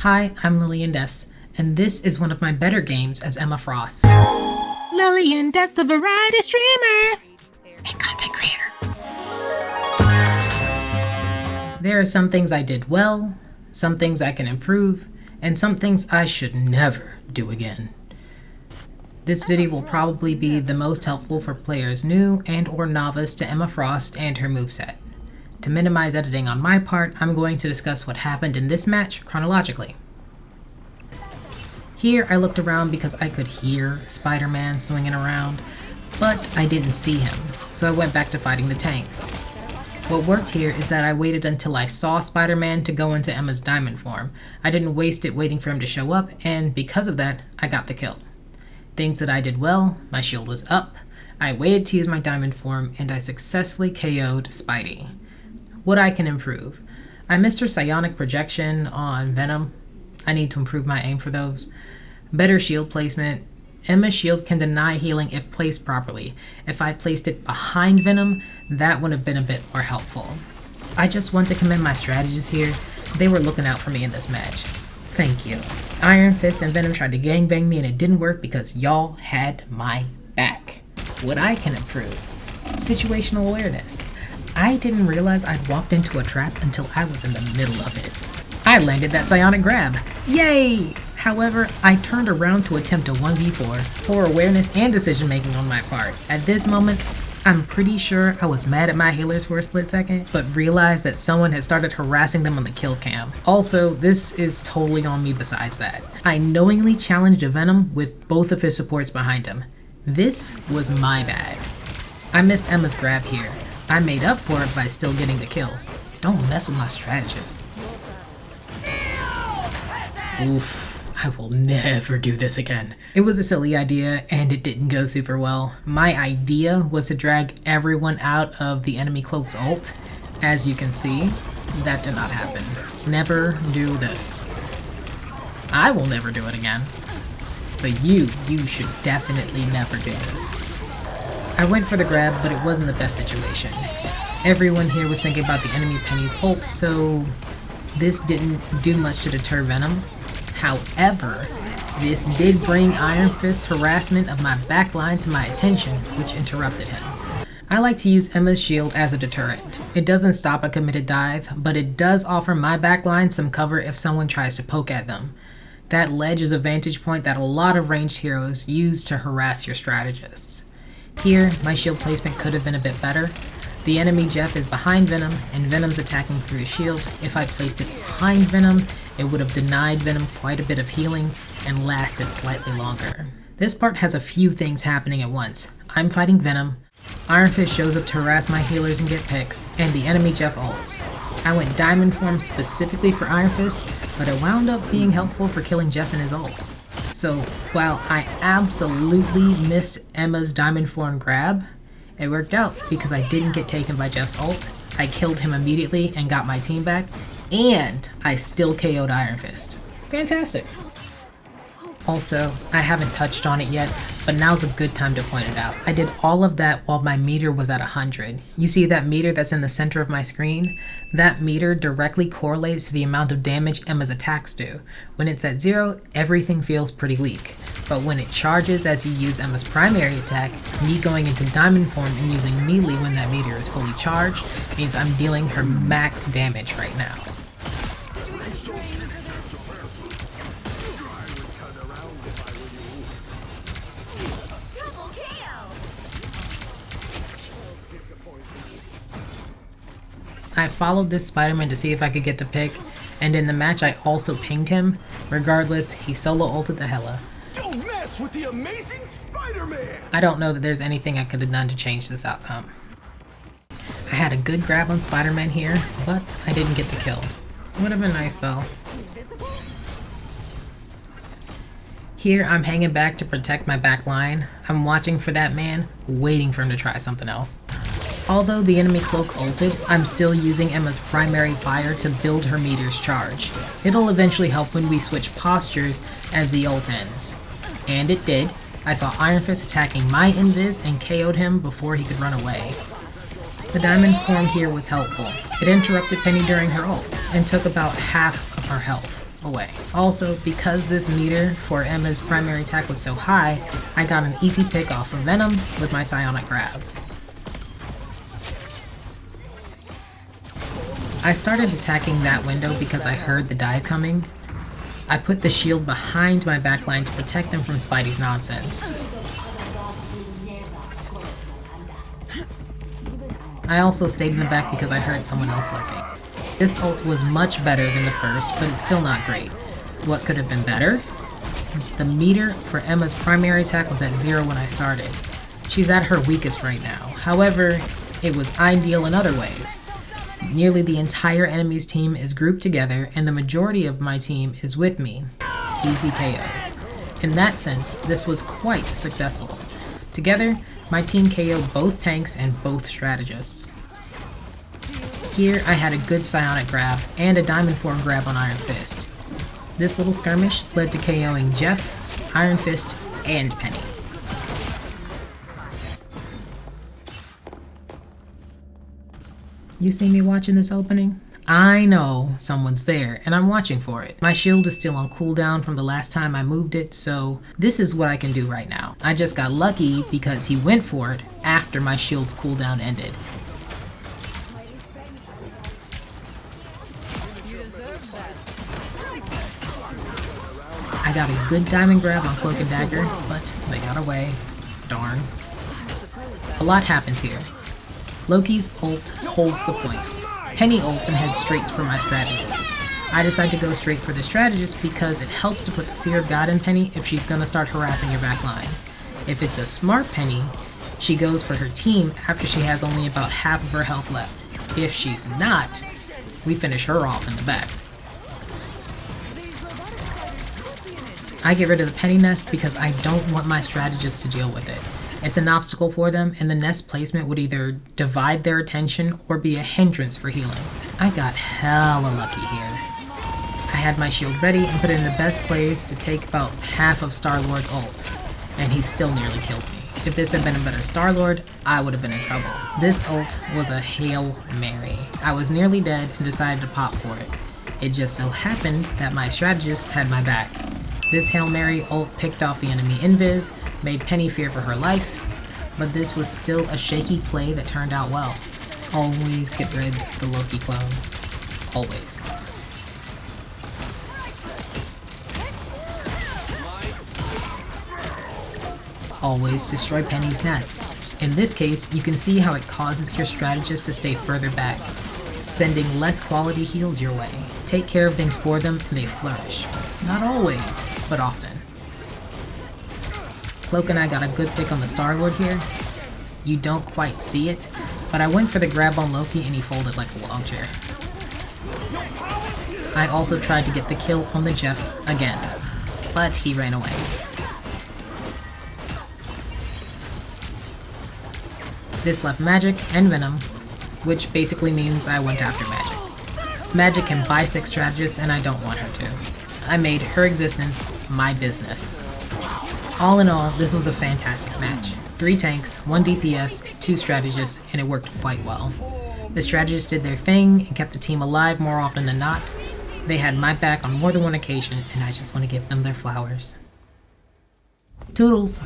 Hi, I'm Lillian, and this is one of my better games as Emma Frost. Lillian, the variety streamer and content creator. There are some things I did well, some things I can improve, and some things I should never do again. This video will probably be the most helpful for players new and or novice to Emma Frost and her moveset. To minimize editing on my part, I'm going to discuss what happened in this match chronologically. Here I looked around because I could hear Spider-Man swinging around, but I didn't see him, so I went back to fighting the tanks. What worked here is that I waited until I saw Spider-Man to go into Emma's diamond form. I didn't waste it waiting for him to show up, and because of that, I got the kill. Things that I did well: my shield was up, I waited to use my diamond form, and I successfully KO'd Spidey. What I can improve: I missed her psionic projection on Venom. I need to improve my aim for those. Better shield placement. Emma's shield can deny healing if placed properly. If I placed it behind Venom, that would have been a bit more helpful. I just want to commend my strategists here. They were looking out for me in this match. Thank you. Iron Fist and Venom tried to gangbang me and it didn't work because y'all had my back. What I can improve: situational awareness. I didn't realize I'd walked into a trap until I was in the middle of it. I landed that psionic grab. Yay! However, I turned around to attempt a 1v4. Poor awareness and decision making on my part. At this moment, I'm pretty sure I was mad at my healers for a split second, but realized that someone had started harassing them on the kill cam. Also, this is totally on me besides that. I knowingly challenged a Venom with both of his supports behind him. This was my bag. I missed Emma's grab here. I made up for it by still getting the kill. Don't mess with my strategist. Oof. I will never do this again. It was a silly idea and it didn't go super well. My idea was to drag everyone out of the enemy cloak's ult. As you can see, that did not happen. Never do this. I will never do it again. But you should definitely never do this. I went for the grab, but it wasn't the best situation. Everyone here was thinking about the enemy Penny's ult, so this didn't do much to deter Venom. However, this did bring Iron Fist's harassment of my backline to my attention, which interrupted him. I like to use Emma's shield as a deterrent. It doesn't stop a committed dive, but it does offer my backline some cover if someone tries to poke at them. That ledge is a vantage point that a lot of ranged heroes use to harass your strategist. Here, my shield placement could have been a bit better. The enemy Jeff is behind Venom, and Venom's attacking through his shield. If I placed it behind Venom, it would have denied Venom quite a bit of healing and lasted slightly longer. This part has a few things happening at once. I'm fighting Venom, Iron Fist shows up to harass my healers and get picks, and the enemy Jeff ults. I went diamond form specifically for Iron Fist, but it wound up being helpful for killing Jeff in his ult. So while I absolutely missed Emma's diamond form grab, it worked out because I didn't get taken by Jeff's ult. I killed him immediately and got my team back, and I still KO'd Iron Fist. Fantastic. Also, I haven't touched on it yet, but now's a good time to point it out. I did all of that while my meter was at 100. You see that meter that's in the center of my screen? That meter directly correlates to the amount of damage Emma's attacks do. When it's at 0, everything feels pretty weak. But when it charges as you use Emma's primary attack, me going into diamond form and using melee when that meter is fully charged means I'm dealing her max damage right now. I followed this Spider-Man to see if I could get the pick, and in the match I also pinged him. Regardless, he solo ulted the hella. Don't mess with the amazing Spider-Man! I don't know that there's anything I could have done to change this outcome. I had a good grab on Spider-Man here, but I didn't get the kill. Would have been nice though. Here I'm hanging back to protect my back line. I'm watching for that man, waiting for him to try something else. Although the enemy cloak ulted, I'm still using Emma's primary fire to build her meter's charge. It'll eventually help when we switch postures as the ult ends. And it did. I saw Iron Fist attacking my invis and KO'd him before he could run away. The diamond form here was helpful. It interrupted Penny during her ult and took about half of her health. away. Also, because this meter for Emma's primary attack was so high, I got an easy pick off of Venom with my psionic grab. I started attacking that window because I heard the dive coming. I put the shield behind my backline to protect them from Spidey's nonsense. I also stayed in the back because I heard someone else lurking. This ult was much better than the first, but it's still not great. What could have been better? The meter for Emma's primary attack was at 0 when I started. She's at her weakest right now. However, it was ideal in other ways. Nearly the entire enemy's team is grouped together, and the majority of my team is with me. Easy KOs. In that sense, this was quite successful. Together, my team KO'd both tanks and both strategists. Here, I had a good psionic grab and a diamond form grab on Iron Fist. This little skirmish led to KOing Jeff, Iron Fist, and Penny. You see me watching this opening? I know someone's there, and I'm watching for it. My shield is still on cooldown from the last time I moved it, so this is what I can do right now. I just got lucky because he went for it after my shield's cooldown ended. I got a good diamond grab on Cloak and Dagger, but they got away. Darn. A lot happens here. Loki's ult holds the point. Penny ults and heads straight for my strategist. I decide to go straight for the strategist because it helps to put the fear of God in Penny if she's gonna start harassing your backline. If it's a smart Penny, she goes for her team after she has only about half of her health left. If she's not, we finish her off in the back. I get rid of the Penny nest because I don't want my strategist to deal with it. It's an obstacle for them, and the nest placement would either divide their attention or be a hindrance for healing. I got hella lucky here. I had my shield ready and put it in the best place to take about half of Star-Lord's ult, and he still nearly killed me. If this had been a better Star-Lord, I would have been in trouble. This ult was a Hail Mary. I was nearly dead and decided to pop for it. It just so happened that my strategist had my back. This Hail Mary ult picked off the enemy invis, made Penny fear for her life, but this was still a shaky play that turned out well. Always get rid of the Loki clones. Always. Always destroy Penny's nests. In this case, you can see how it causes your strategist to stay further back, sending less quality heals your way. Take care of things for them and they flourish. Not always, but often. Cloak and I got a good pick on the Star-Lord here. You don't quite see it, but I went for the grab on Loki and he folded like a lawn chair. I also tried to get the kill on the Jeff again, but he ran away. This left Magic and Venom, which basically means I went after Magic. Magic can bisect strategists and I don't want her to. I made her existence my business. All in all, this was a fantastic match. 3 tanks, 1 DPS, 2 strategists, and it worked quite well. The strategists did their thing and kept the team alive more often than not. They had my back on more than one occasion, and I just want to give them their flowers. Toodles!